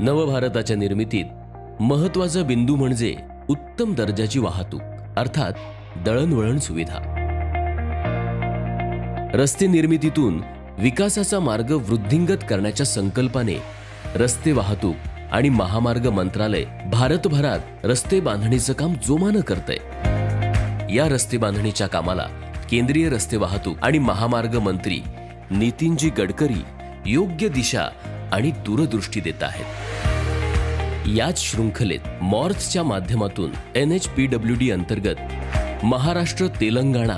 नवभारताच्या निर्मितीत महत्त्वाचा बिंदू म्हणजे उत्तम दर्जाची वाहतूक अर्थात दळणवळण सुविधा। रस्ते निर्मितीतून विकासाचा मार्ग वृद्धिंगत करण्याच्या संकल्पाने रस्ते वाहतूक आणि महामार्ग मंत्रालय भारतभरात रस्ते बांधणीचं काम जोमानं करतंय। या रस्ते बांधणीच्या कामाला केंद्रीय रस्ते वाहतूक आणि महामार्ग मंत्री नितीनजी गडकरी योग्य दिशा आणि दूरदृष्टी देत आहेत। याच शृंखलेत मॉर्थच्या माध्यमातून NHPWD अंतर्गत महाराष्ट्र तेलंगणा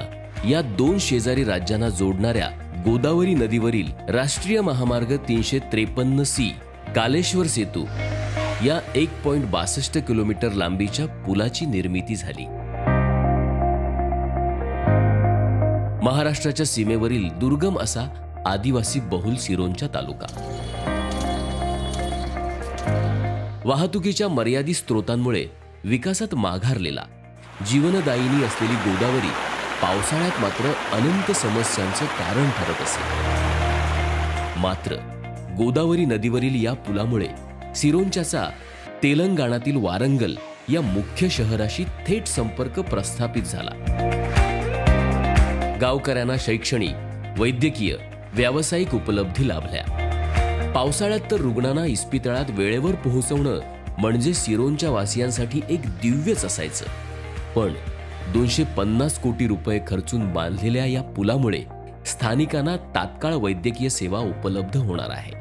या दोन शेजारी राज्यांना जोडणाऱ्या गोदावरी नदीवरील राष्ट्रीय महामार्ग 353C कालेश्वर सेतू या 1.62 किलोमीटर लांबीच्या पुलाची निर्मिती झाली। महाराष्ट्राच्या सीमेवरील दुर्गम असा आदिवासी बहुल सिरोंचा तालुका वाहतुकीच्या मर्यादित स्रोतांमुळे विकासात माघारलेला जीवनदायिनी असलेली गोदावरी पावसाळ्यात मात्र अनंत समस्यांचं कारण ठरत असे। मात्र गोदावरी नदीवरील या पुलामुळे सिरोंचाचा तेलंगणातील वारंगल या मुख्य शहराशी थेट संपर्क प्रस्थापित झाला। गावकऱ्यांना शैक्षणिक, वैद्यकीय, व्यावसायिक उपलब्धी लाभल्या। पावसाळ्यात तर रुग्णांना इस्पितळात वेळेवर पोहोचवणं म्हणजे सिरोंचा वासियांसाठी एक दिव्यच असायचं। पण 250 कोटी रुपये खर्चून बांधलेल्या या पुलामुळे स्थानिकांना तात्काळ वैद्यकीय सेवा उपलब्ध होणार आहे।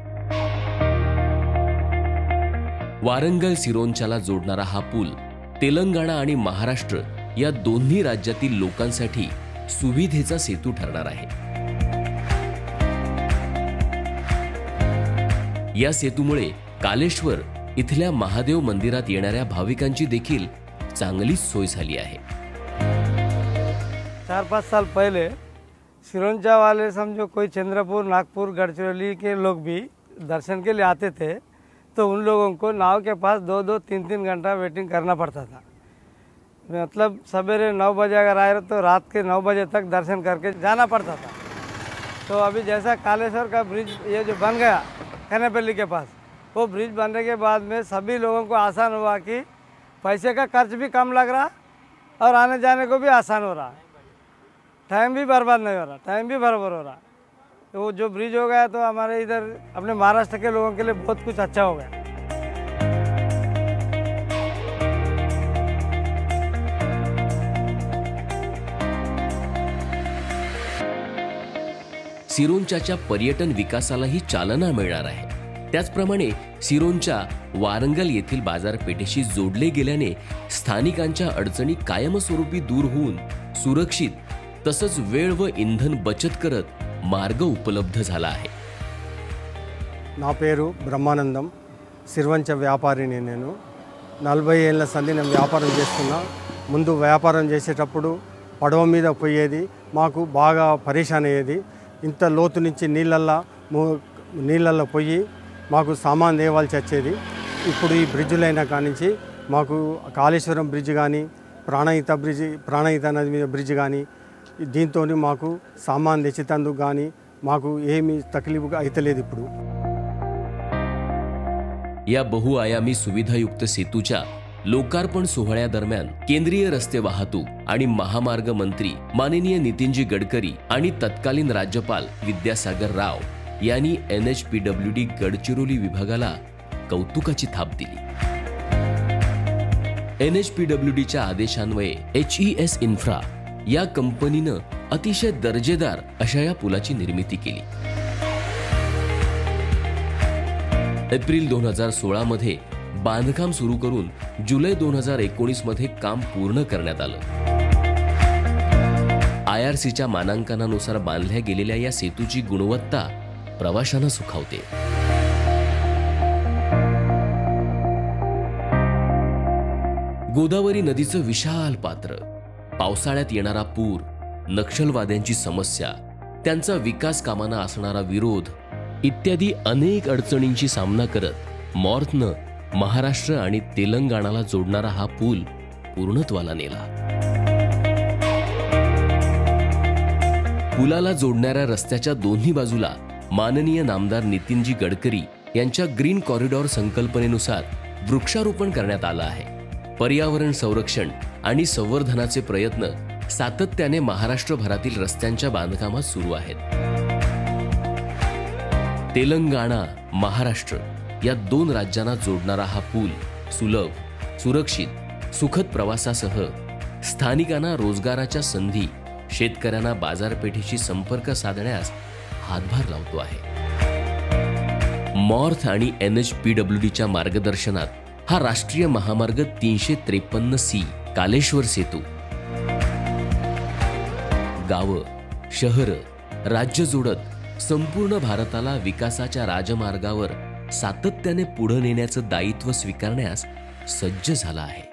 वारंगल सिरोंचाला जोडणारा हा पूल तेलंगणा आणि महाराष्ट्र या दोन्ही राज्यातील लोकांसाठी सुविधेचा सेतू ठरणार आहे। या सेतूमुळे कालेश्वर इथल्या महादेव मंदिरात येणाऱ्या भाविकांची देखील चांगलीच सोय झाली आहे। 4-5 साल पहले सिरोंचा वाले समझो कोई चंद्रपुर, नागपुर, गढ़चिरौली के लोग भी दर्शन के लिए आते थे तो उन लोगों को नाव के पास 2-2, 3-3 घंटा वेटिंग करना पड़ता था। मतलब सवेरे 9 बजे अगर आए तो रात के 9 बजे तक दर्शन करके जाना पड़ता था। तो अभी जैसा कालेश्वर का ब्रिज ये जो बन गया खनेपल्ली के पास, वो ब्रिज बनने के बाद में सभी लोगों को आसान हुआ कि पैसे का खर्च भी कम लग रहा और आने जाने को भी आसान हो रहा, टाइम भी बर्बाद नहीं हो रहा, टाइम भी बराबर हो रहा। तो वो जो ब्रिज हो गया तो हमारे इधर अपने महाराष्ट्र के लोगों के लिए बहुत कुछ अच्छा हो गया। सिरोंचाच्या पर्यटन विकासालाही चालना मिळणार आहे। त्याचप्रमाणे सिरोंचा वारंगल येथील बाजारपेठेशी जोडले गेल्याने स्थानिकांच्या अडचणी कायमस्वरूपी दूर होऊन सुरक्षित तसंच वेळ व इंधन बचत करत मार्ग उपलब्ध झाला आहे। నా పేరు బ్రహ్మానందం, సిరివంచ వ్యాపారిని। నేను 40 ఏళ్ల సంధి నేను వ్యాపారం చేస్తున్నా। ముందు వ్యాపారం చేసేటప్పుడు పడవ మీద పోయేది, మాకు బాగా పరేషాన్ అయ్యేది। ఇంత లోతు నుంచి నీళ్ళల్లో పోయి మాకు సామాన్ తేవాల్సి వచ్చేది। ఇప్పుడు ఈ బ్రిడ్జ్లైన కానించి మాకు కాళేశ్వరం బ్రిడ్జ్ కానీ ప్రాణహిత నది మీద బ్రిడ్జ్ కానీ దీంతో మాకు సామాన్ తెచ్చేందుకు కానీ మాకు ఏమీ తక్లీఫ్ అయితలేదు। ఇప్పుడు या बहुआयामी सुविधायुक्त सेतूच्या लोकार्पण सोहळ्यादरम्यान केंद्रीय रस्ते वाहतूक आणि महामार्ग मंत्री माननीय नितीनजी गडकरी आणि तत्कालीन राज्यपाल विद्यासागर राव यांनी NHPWD गडचिरोली विभागाला कौतुकाची थाप दिली। NHPWDच्या आदेशान्वये HES इन्फ्रा या कंपनीनं अतिशय दर्जेदार अशा या पुलाची निर्मिती केली। एप्रिल 2016 मध्ये बांधकाम सुरू करून जुलै 2019 मध्ये काम पूर्ण करण्यात आलं। IRCच्या मानांकनानुसार बांधल्या गेलेल्या या सेतूची गुणवत्ता प्रवाशांना सुखावते। गोदावरी नदीचं विशाल पात्र, पावसाळ्यात येणारा पूर, नक्षलवाद्यांची समस्या, त्यांचा विकास कामांना असणारा विरोध इत्यादी अनेक अडचणींची सामना करत मॉर्थनं महाराष्ट्र आणि तेलंगणाला जोडणारा हा पूल पूर्णत्वाला नेला। पुलाला जोडणाऱ्या रस्त्याच्या दोन्ही बाजूला माननीय नामदार नितीनजी गडकरी यांच्या ग्रीन कॉरिडॉर संकल्पनेनुसार वृक्षारोपण करण्यात आलं आहे. पर्यावरण संरक्षण आणि संवर्धनाचे प्रयत्न सातत्याने महाराष्ट्रभरातील रस्त्यांच्या बांधकामात सुरू आहेत. तेलंगणा, महाराष्ट्र या 2 राज्यांना जोडणारा हा पूल सुलभ, सुरक्षित, सुखद प्रवासासह स्थानिकांना रोजगाराच्या संधी, शेतकऱ्यांना बाजारपेठेशी संपर्क साधण्यास हातभार लावतो आहे. मॉर्थ आणि NHPWDच्या मार्गदर्शनात हा राष्ट्रीय महामार्ग 353C कालेश्वर सेतू गावं, शहरं, राज्य जोडत संपूर्ण भारताला विकासाच्या राजमार्गावर सातत्याने पुढे नेण्याचं दायित्व स्वीकारण्यास सज्ज झाला आहे.